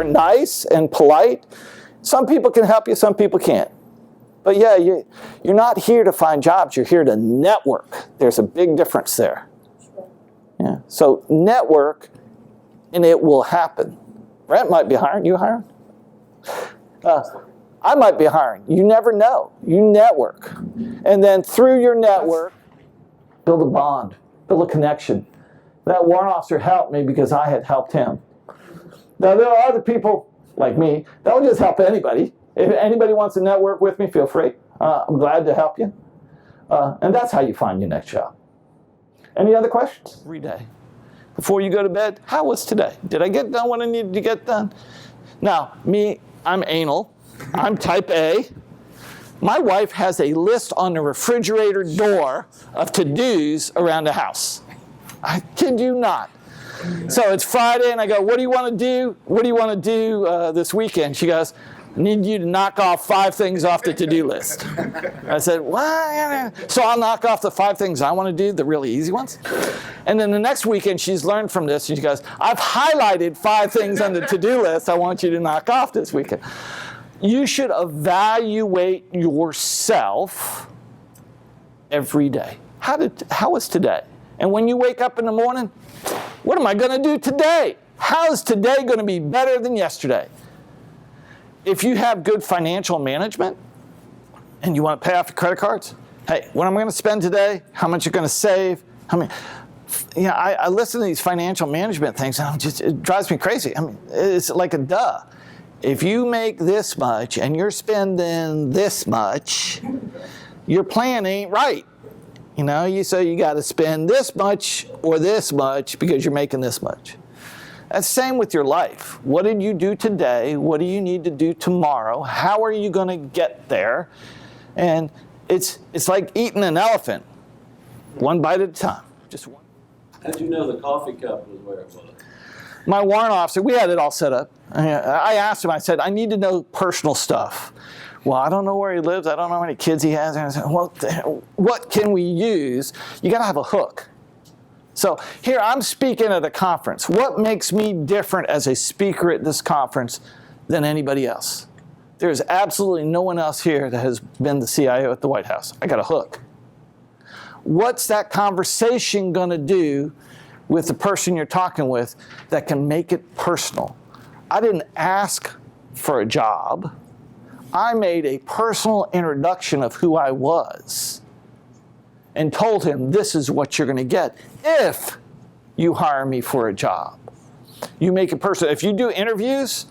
are nice and polite. Some people can help you, some people can't. But yeah, you're not here to find jobs, you're here to network. There's a big difference there. Yeah. So network, and it will happen. Brent might be hiring. You hiring? I might be hiring. You never know. You network. And then through your network, build a bond, build a connection. That warrant officer helped me because I had helped him. Now, there are other people like me that will just help anybody. If anybody wants to network with me, feel free. I'm glad to help you. And that's how you find your next job. Any other questions? Every day. Before you go to bed, how was today? Did I get done what I needed to get done? Now, me, I'm anal. I'm type A. My wife has a list on the refrigerator door of to-dos around the house. I kid you not. So it's Friday, and I go, what do you want to do? What do you want to do this weekend? She goes, I need you to knock off 5 things off the to-do list. I said, what? So I'll knock off the 5 things I want to do, the really easy ones. And then the next weekend, she's learned from this, and she goes, I've highlighted 5 things on the to-do list I want you to knock off this weekend. You should evaluate yourself every day. How was today? And when you wake up in the morning, what am I going to do today? How is today going to be better than yesterday? If you have good financial management and you want to pay off your credit cards, hey, what am I going to spend today? How much you're going to save? I listen to these financial management things and it drives me crazy. I mean, it's like a duh. If you make this much and you're spending this much, your plan ain't right. So you got to spend this much or this much because you're making this much. That's the same with your life. What did you do today? What do you need to do tomorrow? How are you going to get there? And it's like eating an elephant, one bite at a time. Just one. How'd you know the coffee cup was where it was? My warrant officer, we had it all set up. I asked him, I said, I need to know personal stuff. Well, I don't know where he lives. I don't know how many kids he has. And I said, well, what can we use? You got to have a hook. So here I'm speaking at a conference. What makes me different as a speaker at this conference than anybody else? There's absolutely no one else here that has been the CIO at the White House. I got a hook. What's that conversation going to do with the person you're talking with that can make it personal? I didn't ask for a job. I made a personal introduction of who I was and told him this is what you're going to get if you hire me for a job. You make it personal. If you do interviews,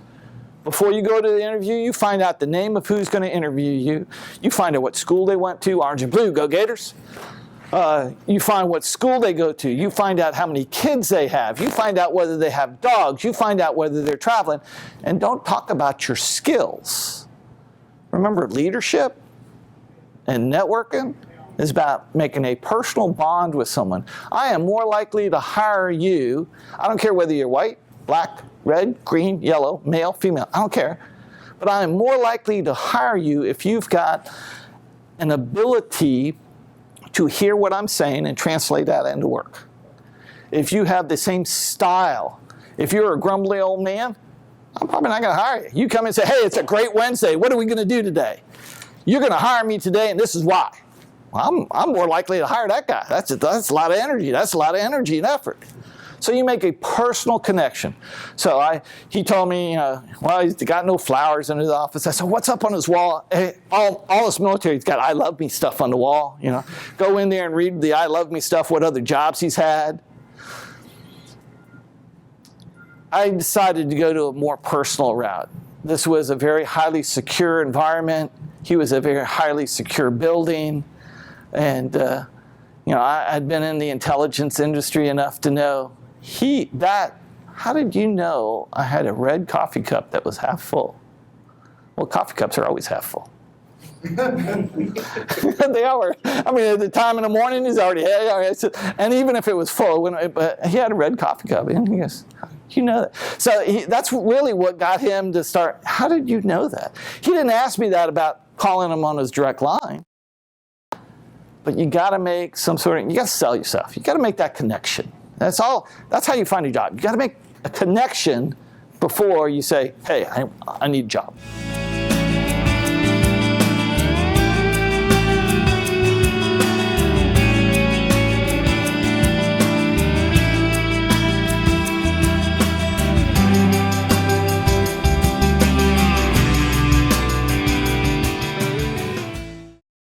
before you go to the interview, you find out the name of who's going to interview you. You find out what school they went to, orange and blue, go Gators. You find what school they go to. You find out how many kids they have. You find out whether they have dogs. You find out whether they're traveling. And don't talk about your skills. Remember, leadership and networking is about making a personal bond with someone. I am more likely to hire you. I don't care whether you're white, black, red, green, yellow, male, female. I don't care. But I am more likely to hire you if you've got an ability to hear what I'm saying and translate that into work. If you have the same style, if you're a grumbly old man, I'm probably not going to hire you. You come and say, hey, it's a great Wednesday. What are we going to do today? You're going to hire me today, and this is why. Well, I'm more likely to hire that guy. That's a lot of energy. That's a lot of energy and effort. So you make a personal connection. So he told me, well, he's got no flowers in his office. I said, what's up on his wall? Hey, all his military, he's got I love me stuff on the wall. Go in there and read the I love me stuff, what other jobs he's had. I decided to go to a more personal route. This was a very highly secure environment. He was a very highly secure building. And, I'd been in the intelligence industry enough to know how did you know I had a red coffee cup that was half full? Well, coffee cups are always half full. They are. I mean, at the time in the morning, he's already had, and even if it was full, but he had a red coffee cup, and he goes, you know that. So that's really what got him to start, how did you know that? He didn't ask me that about calling him on his direct line. But you got to make you got to sell yourself. You got to make that connection. That's how you find a job. You got to make a connection before you say, hey, I need a job.